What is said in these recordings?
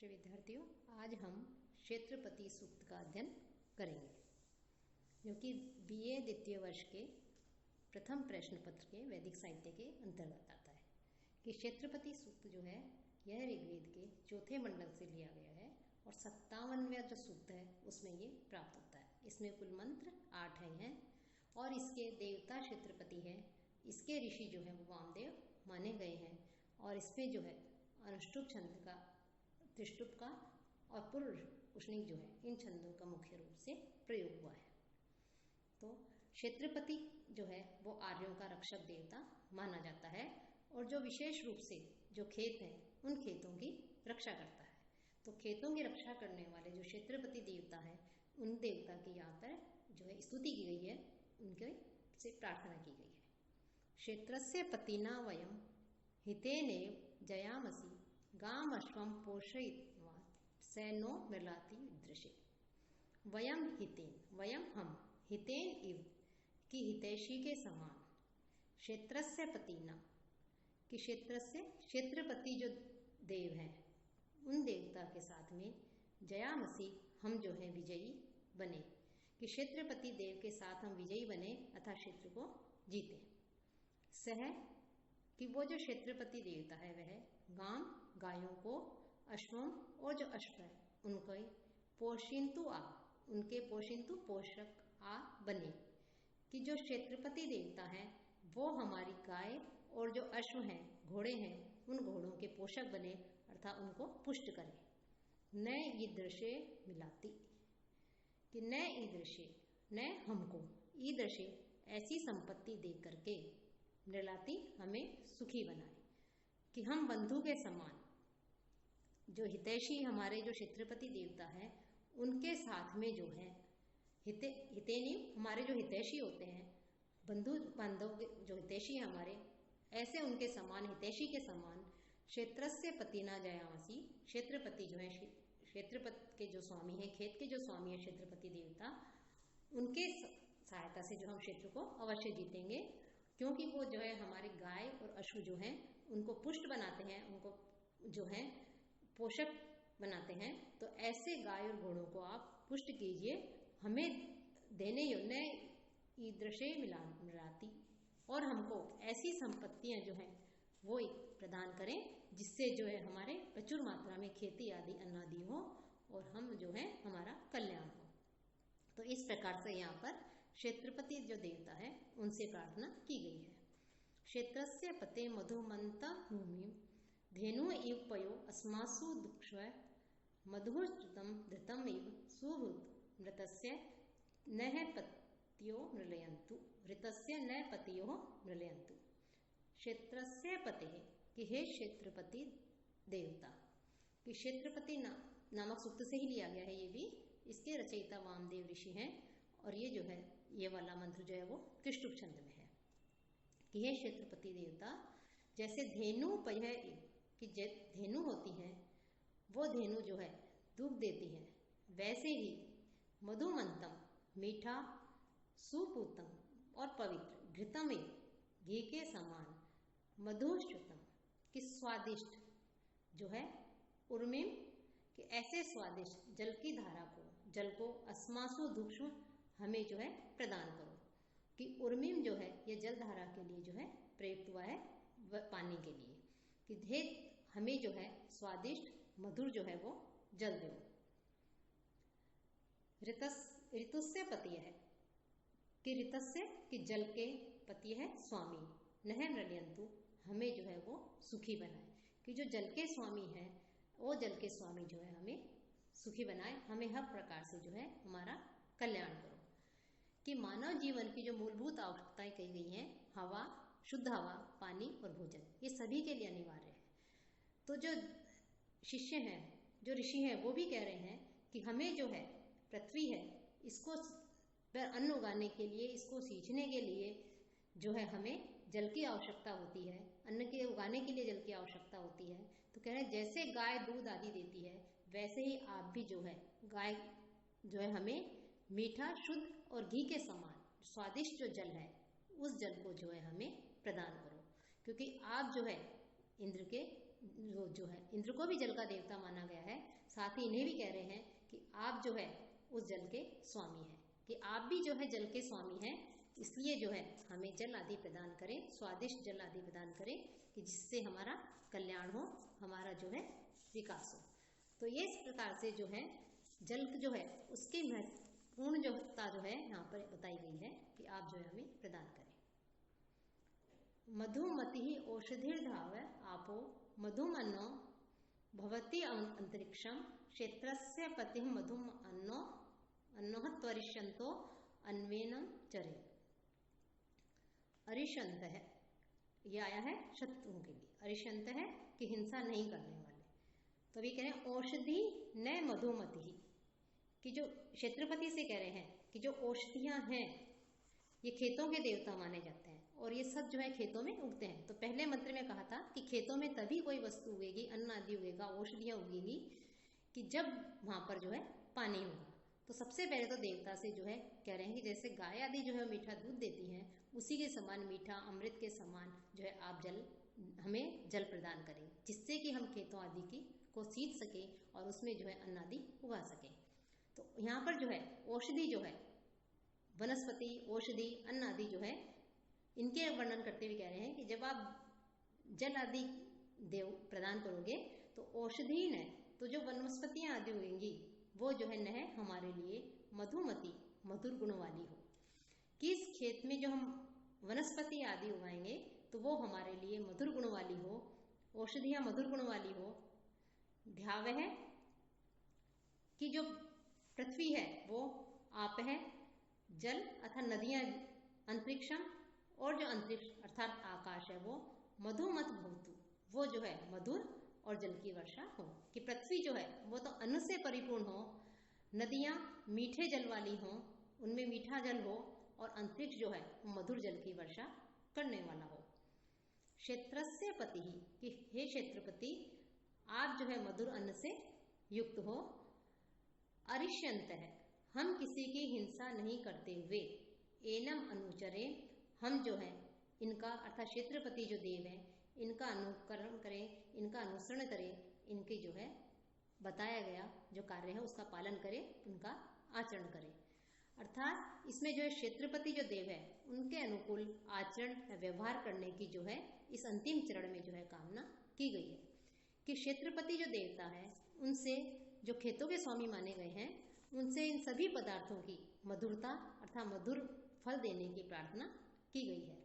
प्रिय विद्यार्थियों, आज हम क्षेत्रपति सूक्त का अध्ययन करेंगे, जो कि बीए द्वितीय वर्ष के प्रथम प्रश्न पत्र के वैदिक साहित्य के अंतर्गत आता है। कि क्षेत्रपति सूक्त जो है यह ऋग्वेद के चौथे मंडल से लिया गया है और 57वां जो सूक्त है उसमें ये प्राप्त होता है। इसमें कुल मंत्र 8 हैं और इसके देवता क्षेत्रपति है। इसके ऋषि जो है वो वामदेव माने गए हैं और इसमें जो है अनुष्टुप छंद का, त्रिष्टुप का और पूर्व उष्णिक जो है इन छंदों का मुख्य रूप से प्रयोग हुआ है। तो क्षेत्रपति जो है वो आर्यों का रक्षक देवता माना जाता है और जो विशेष रूप से जो खेत हैं उन खेतों की रक्षा करता है। तो खेतों की रक्षा करने वाले जो क्षेत्रपति देवता है उन देवता की यहाँ पर जो है स्तुति की गई है, उनके से प्रार्थना की गई है। क्षेत्रस्य पतिना वयम हितेनेव जयामसि गाम अश्वम पोषयित्वा सैनो मृलाति दृशे। वयम हितेन, वयम हम, हितेन इव कि हितैषी के समान, क्षेत्रस्य पतिना कि क्षेत्रस्य क्षेत्रपति जो देव हैं उन देवता के साथ में जयामसि हम जो है विजयी बने, कि क्षेत्रपति देव के साथ हम विजयी बने अथा क्षेत्र को जीते। सह कि वो जो क्षेत्रपति देवता है वह गाम गायों को, अश्वम और जो अश्व है उनके पोषिंतु आ, उनके पोषिंतु पोषक आ बने, कि जो क्षेत्रपति देवता है वो हमारी गाय और जो अश्व हैं, घोड़े हैं, उन घोड़ों के पोषक बने अर्थात उनको पुष्ट करें। न ईदृशे मिलाती कि न ईदृशे, न हमको, ईदृशे ऐसी संपत्ति दे करके, मृलाती हमें सुखी बनाए, कि हम बंधु के समान जो हितैषी हमारे जो क्षेत्रपति देवता है उनके साथ में जो है हितेनी हमारे जो हितैषी होते हैं, बंधु बांधव जो हितैषी हमारे, ऐसे उनके समान, हितैषी के समान क्षेत्रस्य पतिना जयामसि, क्षेत्रपति जो है क्षेत्रपति के जो स्वामी है, खेत के जो स्वामी है क्षेत्रपति देवता, उनके सहायता से जो हम क्षेत्र को अवश्य जीतेंगे, क्योंकि वो जो है हमारे गाय और अश्व जो हैं उनको पुष्ट बनाते हैं, उनको जो है पोषक बनाते हैं। तो ऐसे गाय और घोड़ों को आप पुष्ट कीजिए, हमें देने योग्य ईदृशे मिलाती, और हमको ऐसी संपत्तियां जो हैं वो प्रदान करें जिससे जो है हमारे प्रचुर मात्रा में खेती आदि अन्नादि हो और हम जो है हमारा कल्याण हो। तो इस प्रकार से यहाँ पर क्षेत्रपति जो देवता है उनसे प्रार्थना की गई है। क्षेत्रस्य पते मधुमंता भूमि धेनु इव पयो अस्मासु दुक्ष मधुश्रुतम धृतम इव सुहृद मृतस्य नह पत्यो मृलयन्तु, ऋतस्य न पतियो मृलयन्तु। क्षेत्रस्य पते कि हे क्षेत्रपति देवता, कि क्षेत्रपति नामक सूक्त से ही लिया गया है ये भी। इसके रचयिता वामदेव ऋषि हैं और ये जो है ये वाला मंत्र जो है वो त्रिष्टुप छंद में है। कि हे क्षेत्रपति देवता, जैसे धेनु पय कि धेनु होती हैं वो धेनु जो है दूध देती हैं, वैसे ही मधुमंतम मीठा, सुपूतम और पवित्र, घृतमे घी के समान, मधुश्रुतम कि स्वादिष्ट जो है, उर्मिम कि ऐसे स्वादिष्ट जल की धारा को, जल को, अस्मासु दुक्ष्म हमें जो है प्रदान करो, कि उर्मिम जो है ये जल धारा के लिए जो है प्रयुक्त हुआ है पानी के लिए, कि धे हमें जो है स्वादिष्ट मधुर जो है वो जल दो। ऋतुस्य पति है कि ऋतस्य कि जल के पति है स्वामी, नह मृलयन्तु हमें जो है वो सुखी बनाए, कि जो जल के स्वामी है वो जल के स्वामी जो है हमें सुखी बनाए, हमें हर प्रकार से जो है हमारा कल्याण करो। कि मानव जीवन की जो मूलभूत आवश्यकताएं कही गई हैं, हवा, शुद्ध हवा, पानी और भोजन, ये सभी के लिए अनिवार्य है। तो जो शिष्य हैं, जो ऋषि हैं, वो भी कह रहे हैं कि हमें जो है पृथ्वी है इसको पर अन्न उगाने के लिए, इसको सींचने के लिए जो है हमें जल की आवश्यकता होती है, अन्न के उगाने के लिए जल की आवश्यकता होती है। तो कह रहे हैं जैसे गाय दूध आदि देती है वैसे ही आप भी जो है गाय जो है हमें मीठा, शुद्ध और घी के समान स्वादिष्ट जो जल है उस जल को जो है हमें प्रदान करो, क्योंकि आप जो है इंद्र के जो है इंद्र को भी जल का देवता माना गया है, साथ ही इन्हें भी कह रहे हैं कि आप जो है उस जल के स्वामी हैं, कि आप भी जो है जल के स्वामी हैं, इसलिए जो है हमें जल आदि प्रदान करें, स्वादिष्ट जल आदि प्रदान करें, कि जिससे हमारा कल्याण हो, हमारा जो है विकास हो। तो ये इस प्रकार से जो है जल जो है उसकी महत्वपूर्ण जोता जो है यहाँ पर बताई गई है कि आप जो है हमें प्रदान करें। मधुमति औषधिर्धाव आपो मधुमन्नो भवति अंतरिक्षम क्षेत्रस्य पति मधुम अन्नो अन्नोह त्वरिष्यन्तो अन्वेनम चरे। अरिष्यंत है, ये आया है शत्रुओं के लिए, अरिष्यंत है कि हिंसा नहीं करने वाले। तो अभी कह रहे हैं औषधि न मधुमति, कि जो क्षेत्रपति से कह रहे हैं कि जो औषधियां हैं ये खेतों के देवता माने जाते हैं और ये सब जो है खेतों में उगते हैं। तो पहले मंत्र में कहा था कि खेतों में तभी कोई वस्तु उगेगी, अन्न आदि उगेगा, औषधियां उगेगी कि जब वहां पर जो है पानी होगा। तो सबसे पहले तो देवता से जो है कह रहे हैं कि जैसे गाय आदि जो है मीठा दूध देती हैं, उसी के समान मीठा अमृत के समान जो है आप जल हमें जल प्रदान करें, जिससे कि हम खेतों आदि की को सींच सके और उसमें जो है अन्न आदि उगा सके। तो यहाँ पर जो है औषधि जो है वनस्पति, औषधि, अन्न आदि जो है इनके वर्णन करते हुए कह रहे हैं कि जब आप जल आदि देव प्रदान करोगे तो औषधि न, तो जो वनस्पतियां आदि उगेंगी वो जो है न हमारे लिए मधुमती, मधुर गुण वाली हो। कि इस खेत में जो हम वनस्पति आदि उगाएंगे तो वो हमारे लिए मधुर गुण वाली हो, औषधियां मधुर गुण वाली हो। ध्याव है कि जो पृथ्वी है वो आप है, जल अर्थात नदियां अंतरिक्षम, और जो अंतरिक्ष अर्थात आकाश है वो मधुमत भवतु, वो जो है मधुर और जल की वर्षा हो। कि पृथ्वी जो है वो तो अन्न से परिपूर्ण हो, नदियां मीठे जल वाली हो, उनमें मीठा जल हो, और अंतरिक्ष जो है वो मधुर जल की वर्षा करने वाला हो। क्षेत्रस्य पति ही, कि हे क्षेत्रपति आप जो है मधुर अन्न से युक्त हो। अरिष्यंत है, हम किसी की हिंसा नहीं करते हुए, एनम अनुचरे, हम जो है इनका अर्थात क्षेत्रपति जो देव है इनका अनुकरण करें, इनका अनुसरण करें, इनके जो है बताया गया जो कार्य है उसका पालन करें, उनका आचरण करें। अर्थात इसमें जो है क्षेत्रपति जो देव है उनके अनुकूल आचरण या व्यवहार करने की जो है इस अंतिम चरण में जो है कामना की गई है। कि क्षेत्रपति जो देवता है उनसे, जो खेतों के स्वामी माने गए हैं, उनसे इन सभी पदार्थों की मधुरता अर्थात मधुर फल देने की प्रार्थना की गई है।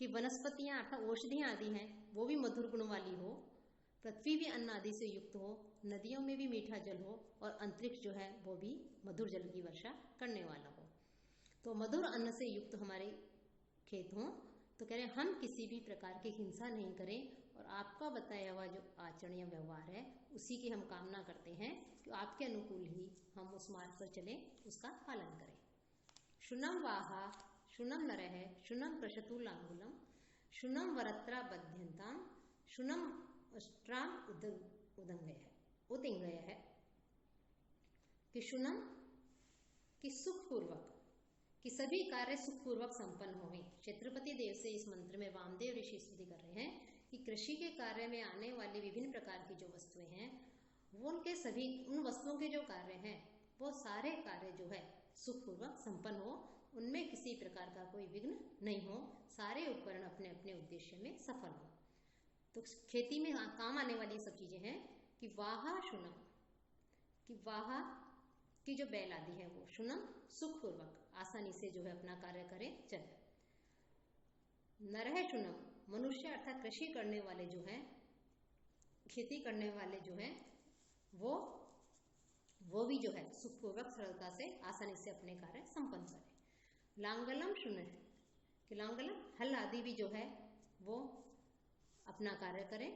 कि वनस्पतियां अर्थात औषधियां आदि हैं वो भी मधुर गुण वाली हो, पृथ्वी भी अन्न आदि से युक्त हो, नदियों में भी मीठा जल हो, और अंतरिक्ष जो है वो भी मधुर जल की वर्षा करने वाला हो। तो मधुर अन्न से युक्त हमारे खेत हों। तो कह रहे हैं हम किसी भी प्रकार की हिंसा नहीं करें, और आपका बताया हुआ जो आचरण या व्यवहार है उसी की हम कामना करते हैं कि आपके अनुकूल ही हम उस मार्ग पर चलें, उसका पालन करें। शुनम वाहा शुनम नरह शुनम प्रशतु लांगुलम शुनम वरत्रा बध्यंताम शुनम अष्ट्राम उदंगय है। कि शुनम कि सुखपूर्वक, कि सभी कार्य सुखपूर्वक संपन्न हों। क्षेत्रपति देव से इस मंत्र में वामदेव ऋषि स्तुति कर रहे हैं कि कृषि के कार्य में आने वाली विभिन्न प्रकार की जो वस्तुएं हैं वो उनके सभी उन वस्तुओं के जो कार्य हैं वो सारे कार्य जो है सुखपूर्वक संपन्न हो, उनमें किसी प्रकार का कोई विघ्न नहीं हो, सारे उपकरण अपने अपने उद्देश्य में सफल हो। तो खेती में काम आने वाली सब चीजें हैं। कि वाहा शुनम, कि वाहा की जो बैल आदि है वो शुनम सुखपूर्वक आसानी से जो है अपना कार्य करे चले। नरह शुनम मनुष्य अर्थात कृषि करने वाले जो है, खेती करने वाले जो है वो भी जो है सुखपूर्वक सरलता से आसानी से अपने कार्य संपन्न करें। लांगलम शुन, कि लांगलम हल आदि भी जो है वो अपना कार्य करें।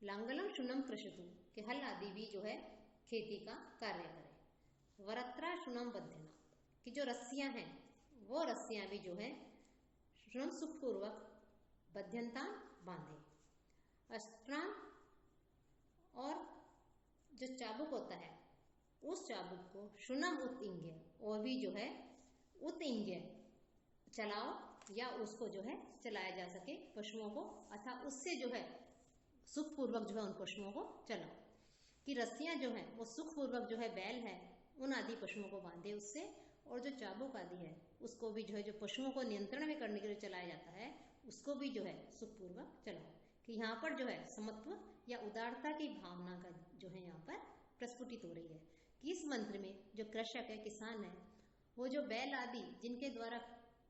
लांगलम शुनम कृषतु, कि हल आदि भी जो है खेती का कार्य करें। वरत्रा शुनम बध्यना, कि जो रस्सियां हैं वो रस्सियां भी जो है शुनम सुखपूर्वक बध्यंता बांधे। अस्त्राम, और जो चाबुक होता है उस चाबुक को शुनम उत्इंग्य, और भी जो है उत्इंग्य चलाओ, या उसको जो है चलाया जा सके पशुओं को, अर्थात उससे जो है सुखपूर्वक जो है उन पशुओं को चलाओ, कि रस्सियाँ जो हैं वो सुखपूर्वक जो है बैल है उन आदि पशुओं को बांधे उससे, और जो चाबुक आदि है उसको भी जो है जो पशुओं को नियंत्रण में करने के लिए चलाया जाता है उसको भी जो है सुखपूर्वक चलाओ। कि यहाँ पर जो है समत्व या उदारता की भावना का जो है यहाँ पर प्रस्फुटित हो रही है कि इस मंत्र में जो कृषक है, किसान है, वो जो बैल आदि जिनके द्वारा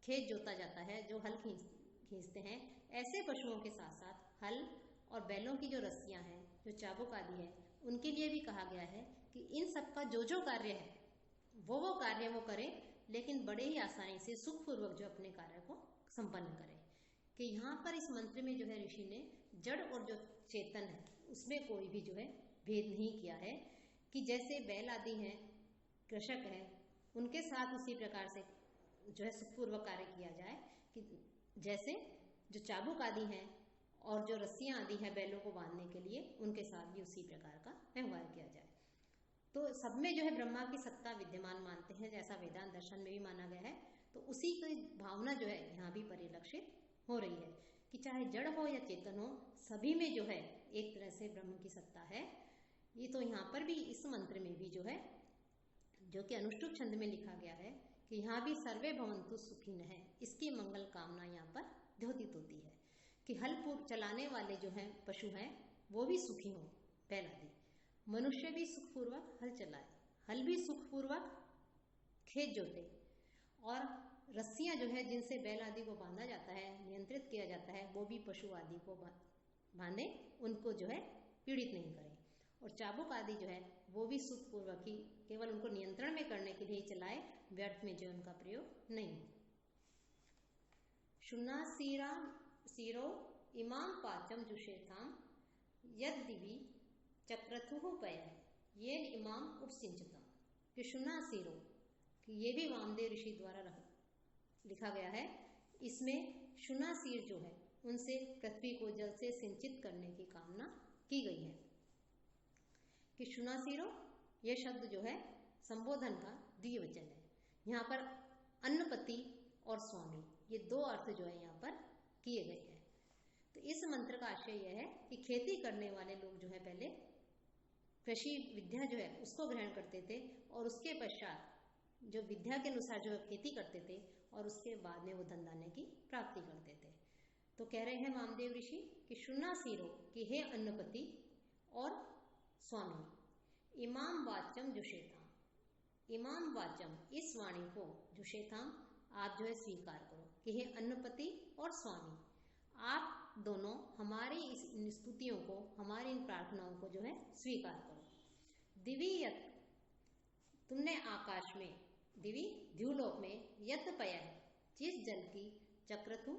खेत जोता जाता है, जो हल खींचते हैं, ऐसे पशुओं के साथ साथ हल और बैलों की जो रस्सियाँ हैं, जो चाबुक आदि है, उनके लिए भी कहा गया है कि इन सब का जो कार्य है वो कार्य वो करें, लेकिन बड़े ही आसानी से सुखपूर्वक जो अपने कार्य को संपन्न करें। कि यहाँ पर इस मंत्र में जो है ऋषि ने जड़ और जो चेतन है उसमें कोई भी जो है भेद नहीं किया है, कि जैसे बैल आदि हैं, कृषक हैं, उनके साथ उसी प्रकार से जो है सुखपूर्वक कार्य किया जाए, कि जैसे जो चाबुक आदि हैं और जो रस्सियाँ आदि हैं बैलों को बांधने के लिए, उनके साथ भी उसी प्रकार का व्यवहार किया जाए। तो सब में जो है ब्रह्मा की सत्ता विद्यमान मानते हैं, जैसा वेदांत दर्शन में भी माना गया है। तो उसी की भावना जो है यहाँ भी परिलक्षित हो रही है कि चाहे जड़ हो या चेतन हो, सभी में जो है एक तरह से ब्रह्म की सत्ता है। ये तो यहाँ पर भी इस मंत्र में भी जो है, जो कि अनुष्टुप छंद में लिखा गया है कि यहाँ भी सर्वे भवन्तु सुखिनः है, इसकी मंगल कामना यहाँ पर द्योतित होती है कि हल चलाने वाले जो हैं पशु हैं वो भी सुखी हों, बैल आदि, मनुष्य भी सुखपूर्वक हल चलाए, हल भी सुखपूर्वक खेत जोते, और रस्सियाँ जो है जिनसे बैल आदि को बांधा जाता है, नियंत्रित किया जाता है, वो भी पशु आदि को बांधे, उनको जो है पीड़ित नहीं करें, और चाबुक आदि जो है वो भी सुखपूर्वक ही केवल उनको नियंत्रण में करने के लिए चलाए, व्यर्थ में जो उनका प्रयोग नहीं हो। शुना सीरो इमाम पाचम जुषेथाम यद दिवी चक्रथुः पय ये इमाम उपसिंचतम। कि शुना सीरो, कि ये भी वामदेव ऋषि द्वारा लिखा गया है। इसमें शुनासीर जो है उनसे पृथ्वी को जल से सिंचित करने की कामना की गई है। कि शुनासीरो यह शब्द जो है संबोधन का द्विवचन है। यहाँ पर अन्नपति और स्वामी ये दो अर्थ जो है यहाँ पर किए गए हैं। तो इस मंत्र का आशय यह है कि खेती करने वाले लोग जो है पहले कृषि विद्या जो है उसको ग्रहण करते थे, और उसके पश्चात जो विद्या के अनुसार जो खेती करते थे, और उसके बाद में वो धन धान्य की प्राप्ति करते थे। तो कह रहे हैं वामदेव ऋषि कि शुनासीरो, कि हे अन्नपति और स्वामी, इमाम वाचम जुषेथाम, इमाम वाचम इस वाणी को, जुषेथाम आप जो है स्वीकार करो, कि हे अन्नपति और स्वामी, आप दोनों हमारी इस इन स्तुतियों को, हमारी इन प्रार्थनाओं को जो है स्वीकार करो। दिवी यत, तुमने आकाश में, दिवी द्युलोक में, यत पय है, जिस जल की चक्रथु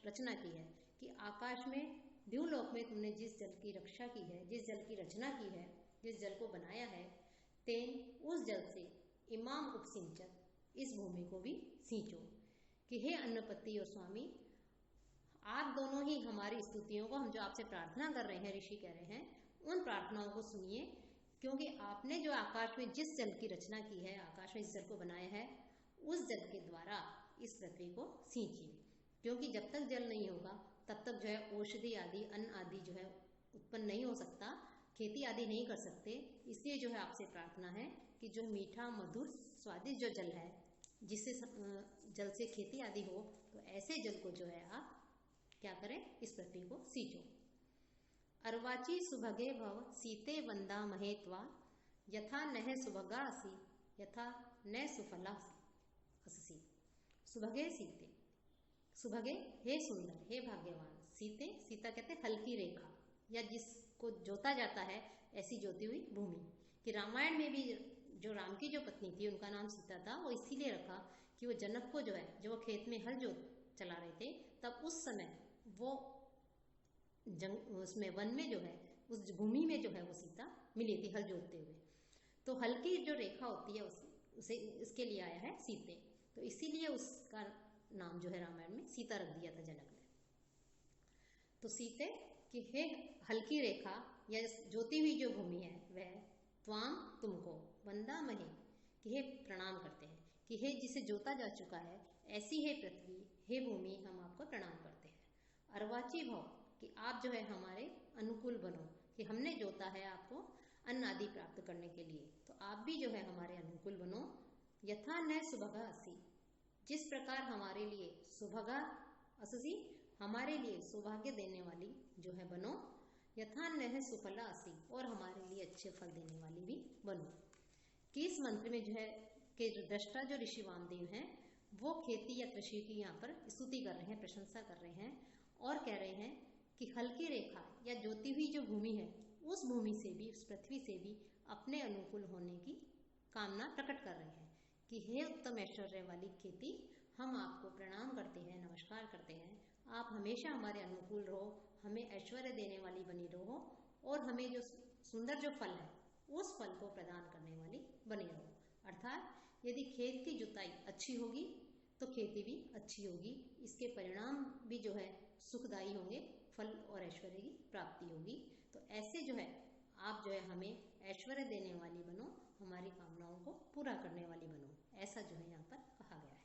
रचना की है, कि आकाश में द्युलोक में तुमने जिस जल की रक्षा की है, जिस जल की रचना की है, जिस जल को बनाया है, तेन उस जल से इमाम उपसिंचत इस भूमि को भी सींचो। कि हे अन्नपति और स्वामी, आप दोनों ही हमारी स्तुतियों को, हम जो आपसे प्रार्थना कर रहे हैं, ऋषि कह रहे हैं, उन प्रार्थनाओं को सुनिए, क्योंकि आपने जो आकाश में जिस जल की रचना की है, आकाश में जिस जल को बनाया है, उस जल के द्वारा इस पृथ्वी को सींचिए। क्योंकि जब तक जल नहीं होगा तब तक जो है औषधि आदि, अन्न आदि जो है उत्पन्न नहीं हो सकता, खेती आदि नहीं कर सकते। इसलिए जो है आपसे प्रार्थना है कि जो मीठा मधुर स्वादिष्ट जो जल है, जिससे जल से खेती आदि हो, तो ऐसे जल को जो है आप क्या करें, इस पृथ्वी को सींचो। अर्वाची सुभगे भव सीते वंदा महेत्वा, यथा नह सुभगा असी यथा न सुफला अससी। सुभगे सीते, सुभगे हे सुंदर, हे भाग्यवान, सीते, सीता कहते हैं हल्की रेखा, या जिसको जोता जाता है ऐसी जोती हुई भूमि। कि रामायण में भी जो राम की जो पत्नी थी उनका नाम सीता था, वो इसीलिए रखा कि वो जनक को जो है, जब वो खेत में हल जोत चला रहे थे, तब उस समय वो उसमें वन में जो है, उस भूमि में जो है वो सीता मिली थी हल जोतते हुए। तो हल की जो रेखा होती है उसे इसके लिए आया है सीते, तो इसीलिए उसका नाम जो है रामायण में सीता रख दिया था जनक ने। तो सीते कि हे हल्की रेखा या जोती हुई जो भूमि है, वह त्वाम तुमको, वंदा महे कि हे प्रणाम करते हैं, कि हे जिसे जोता जा चुका है, ऐसी है पृथ्वी, हे भूमि, हम आपको प्रणाम करते हैं। अर्वाची भव, कि आप जो है हमारे अनुकूल बनो, कि हमने जोता है आपको अन्न आदि प्राप्त करने के लिए, तो आप भी जो है हमारे अनुकूल बनो। यथा न सुभगा असि, जिस प्रकार हमारे लिए सुभगा असि, हमारे लिए सौभाग्य देने वाली जो है बनो। यथा न सुफला असि, और हमारे लिए अच्छे फल देने वाली भी बनो। कि इस मंत्र में जो है कि जो दृष्टा जो ऋषि वामदेव हैं वो खेती या कृषि की यहाँ पर स्तुति कर रहे हैं, प्रशंसा कर रहे हैं और कह रहे हैं कि हल्की रेखा या जोती हुई जो भूमि है उस भूमि से भी, उस पृथ्वी से भी अपने अनुकूल होने की कामना प्रकट कर रहे हैं कि हे उत्तम ऐश्वर्य वाली खेती, हम आपको प्रणाम करते हैं, नमस्कार करते हैं, आप हमेशा हमारे अनुकूल रहो, हमें ऐश्वर्य देने वाली बनी रहो और हमें जो सुंदर जो फल है उस फल को प्रदान करने वाली बनी रहो। अर्थात यदि खेत की जुताई अच्छी होगी तो खेती भी अच्छी होगी, इसके परिणाम भी जो है सुखदायी होंगे, फल और ऐश्वर्य की प्राप्ति होगी। तो ऐसे जो है आप जो है हमें ऐश्वर्य देने वाली बनो, हमारी कामनाओं को पूरा करने वाली बनो, ऐसा जो है यहाँ पर कहा गया है।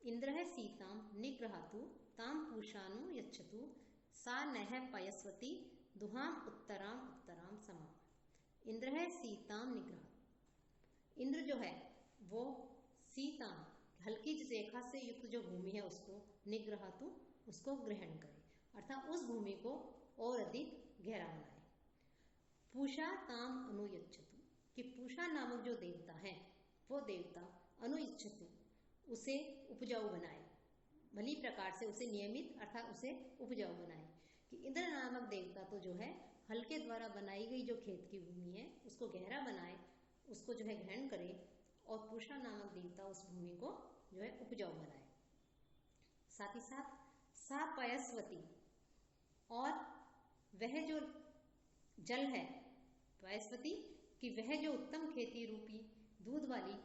इंद्र सीताम निग्रहातु ताम पूषानु यच्छतु सा नह पयस्वती दुहाम उत्तराम उत्तराम समाम। इंद्र है सीताम निग्रह, इंद्र जो है वो सीताम हल्की रेखा से युक्त जो भूमि है उसको निग्रहातु, उसको ग्रहण करे, अर्थात उस भूमि को और अधिक गहरा बनाए। पूषा ताम अनुयच्छतु, कि पूषा नामक जो देवता है वो देवता अनुयच्छतु, उसे उपजाऊ बनाए, भली प्रकार से उसे नियमित अर्थात उसे उपजाऊ बनाए। कि इंद्र नामक देवता तो जो है हल के द्वारा बनाई गई जो खेत की भूमि है उसको गहरा बनाए, उसको जो है ग्रहण करे, और पूषा नामक देवता उस भूमि को जो है उपजाऊ बनाए। साथ ही साथ सा पयस्वती, और वह जो जल है पयस्वती, कि वह जो उत्तम खेती रूपी दूध वाली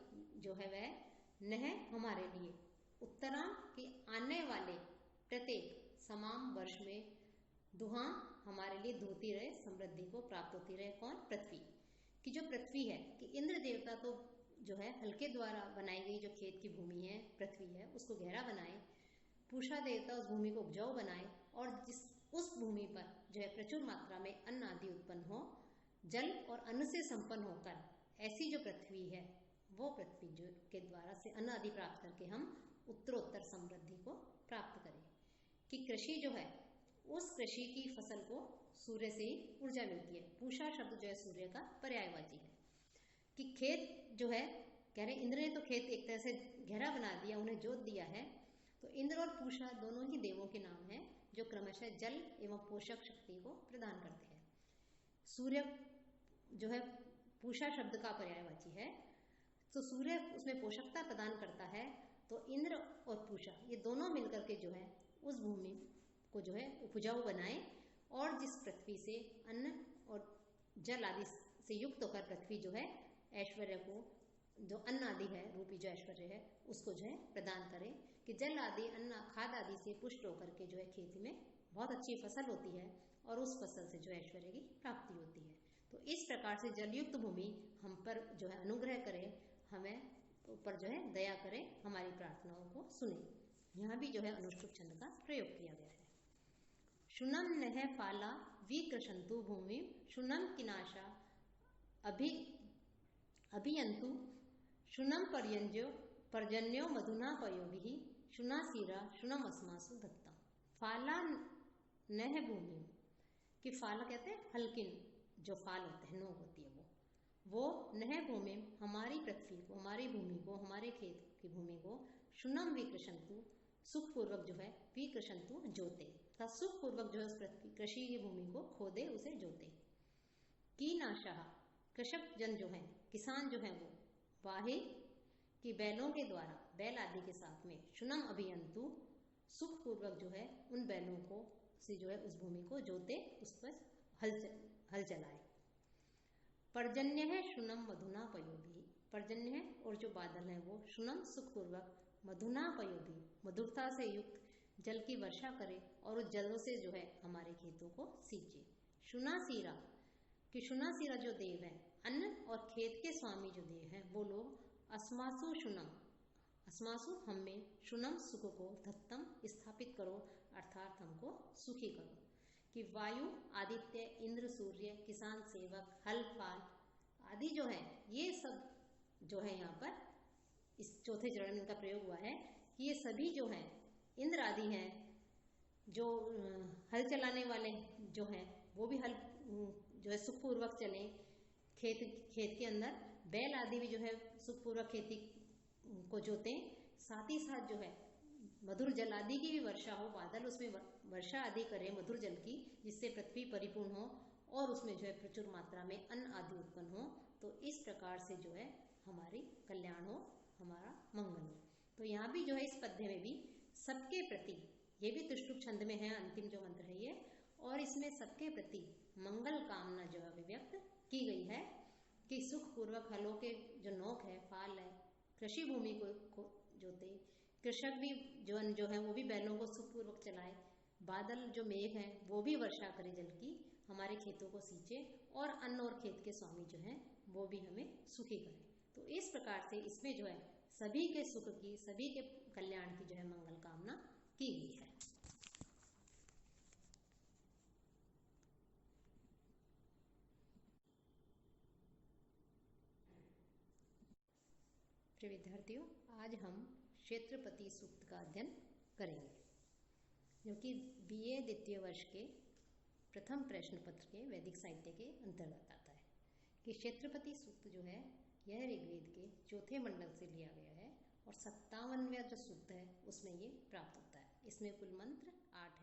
जो है वह नह हमारे लिए उत्तराम के आने वाले प्रत्येक समाम वर्ष में दुहा हमारे लिए धोती रहे, समृद्धि को प्राप्त होती रहे। कौन? पृथ्वी। कि जो पृथ्वी है, कि इंद्र देवता तो जो है हल्के द्वारा बनाई गई जो खेत की भूमि है, पृथ्वी है, उसको गहरा बनाए, पूषा देवता उस भूमि को उपजाऊ बनाए, और जिस उस भूमि पर जो है प्रचुर मात्रा में अन्न आदि उत्पन्न हो, जल और अन्न से संपन्न होकर ऐसी जो पृथ्वी है वो पृथ्वी जो के द्वारा से अन्न आदि प्राप्त करके हम उत्तरोत्तर समृद्धि को प्राप्त करें। कि कृषि जो है उस कृषि की फसल को सूर्य से ही ऊर्जा मिलती है। पूषा शब्द जो है सूर्य का पर्यायवाची है। कि खेत जो है कह रहे इंद्र ने तो खेत एक तरह से गहरा बना दिया, उन्हें जोत दिया है, तो इंद्र और पूषा दोनों ही देवों के नाम हैं जो क्रमशः जल एवं पोषक शक्ति को प्रदान करते हैं। सूर्य जो है पूषा शब्द का पर्यायवाची है, तो सूर्य उसमें पोषकता प्रदान करता है, तो इंद्र और पूषा ये दोनों मिलकर के जो है उस भूमि को जो है उपजाऊ बनाए, और जिस पृथ्वी से अन्न और जल आदि से युक्त होकर पृथ्वी जो है ऐश्वर्य को, जो अन्न आदि है रूपी जो ऐश्वर्य है उसको जो है प्रदान करे। कि जल आदि अन्न खाद आदि से पुष्ट होकर के जो है खेती में बहुत अच्छी फसल होती है, और उस फसल से जो ऐश्वर्य की प्राप्ति होती है। तो इस प्रकार से जलयुक्त भूमि हम पर जो है अनुग्रह करे, हमें ऊपर जो है दया करे, हमारी प्रार्थनाओं को सुने। यहाँ भी जो है अनुष्टुप छंद का प्रयोग किया गया है। शुनम नह फाला विकृशंतु भूमि शुनम किनाशा अभियंतु शुनम पर्जन्यो मधुना पयोभिः शुनासीरा शुनम अस्मासु दत्ता। फाला नह भूमि, कि फाला कहते हैं हल्किन जो फाल होते हैं, नोक होती है वो नह भूमि हमारी पृथ्वी को, हमारी भूमि को, हमारे खेत की भूमि को शुनम विकृशंतु सुखपूर्वक जो है विकृशंतु जोते, तथा सुखपूर्वक जो है उस पृथ्वी कृषि की भूमि को खोदे, उसे जोते। कीनाशः, कृषक जन जो है, किसान जो है वो वाहे कि बैलों के द्वारा, बैल आदि के साथ में, शुनम अभियंतु सुखपूर्वक जो है उन बैलों को से जो है उस भूमि को जोते, उस पर हल चलाए। पर्जन्य है शुनम मधुना पयोभिः, पर्जन्य है और जो बादल है वो शुनम सुखपूर्वक, मधुना पयोभिः मधुरता से युक्त जल की वर्षा करे, और उस जलों से जो है हमारे खेतों को सींचे। शुनासीरा, कि शुनासीरा जो देव है, अन्न और खेत के स्वामी जो देव हैं वो लोग अस्मासु शुनम, अस्मासु हम में, शुनम सुख को, धत्तम स्थापित करो, अर्थात हमको सुखी करो। कि वायु, आदित्य, इंद्र, सूर्य, किसान, सेवक, हल, फाल आदि जो है, ये सब जो है यहाँ पर इस चौथे चरण में इनका प्रयोग हुआ है कि ये सभी जो हैं इंद्र आदि हैं, जो हल चलाने वाले जो हैं वो भी हल जो है सुखपूर्वक चलें, खेत के अंदर बैल आदि भी जो है सुखपूर्वक खेती को जोतें, साथ ही साथ जो है मधुर जल आदि की भी वर्षा हो, बादल उसमें वर्षा आदि करे मधुर जल की, जिससे पृथ्वी परिपूर्ण हो और उसमें जो है प्रचुर मात्रा में अन्न आदि उत्पन्न हो। तो इस प्रकार से जो है हमारी कल्याण हो, हमारा मंगल हो। तो यहाँ भी जो है इस पद्य में भी सबके प्रति, ये भी तुष्टुप छंद में है, अंतिम जो मंत्र है ये, और इसमें सबके प्रति मंगल कामना जो है अभिव्यक्त की गई है कि सुखपूर्वक हलों के जो नोक है, फाल है, कृषि भूमि को जोते, कृषक भी जो है वो भी बैलों को सुखपूर्वक चलाए, बादल जो मेघ हैं वो भी वर्षा करे जल की, हमारे खेतों को सींचे, और अन्न और खेत के स्वामी जो हैं वो भी हमें सुखी करें। तो इस प्रकार से इसमें जो है सभी के सुख की, सभी के कल्याण की जो है मंगल कामना की गई है। प्रिय विद्यार्थियों, आज हम क्षेत्रपति सूक्त का अध्ययन करेंगे, जो कि बीए द्वितीय वर्ष के प्रथम प्रश्न पत्र के वैदिक साहित्य के अंतर्गत आता है। कि क्षेत्रपति सूक्त जो है यह ऋग्वेद के चौथे मंडल से लिया गया है और 57वां जो सूक्त है उसमें ये प्राप्त होता है। इसमें कुल मंत्र 8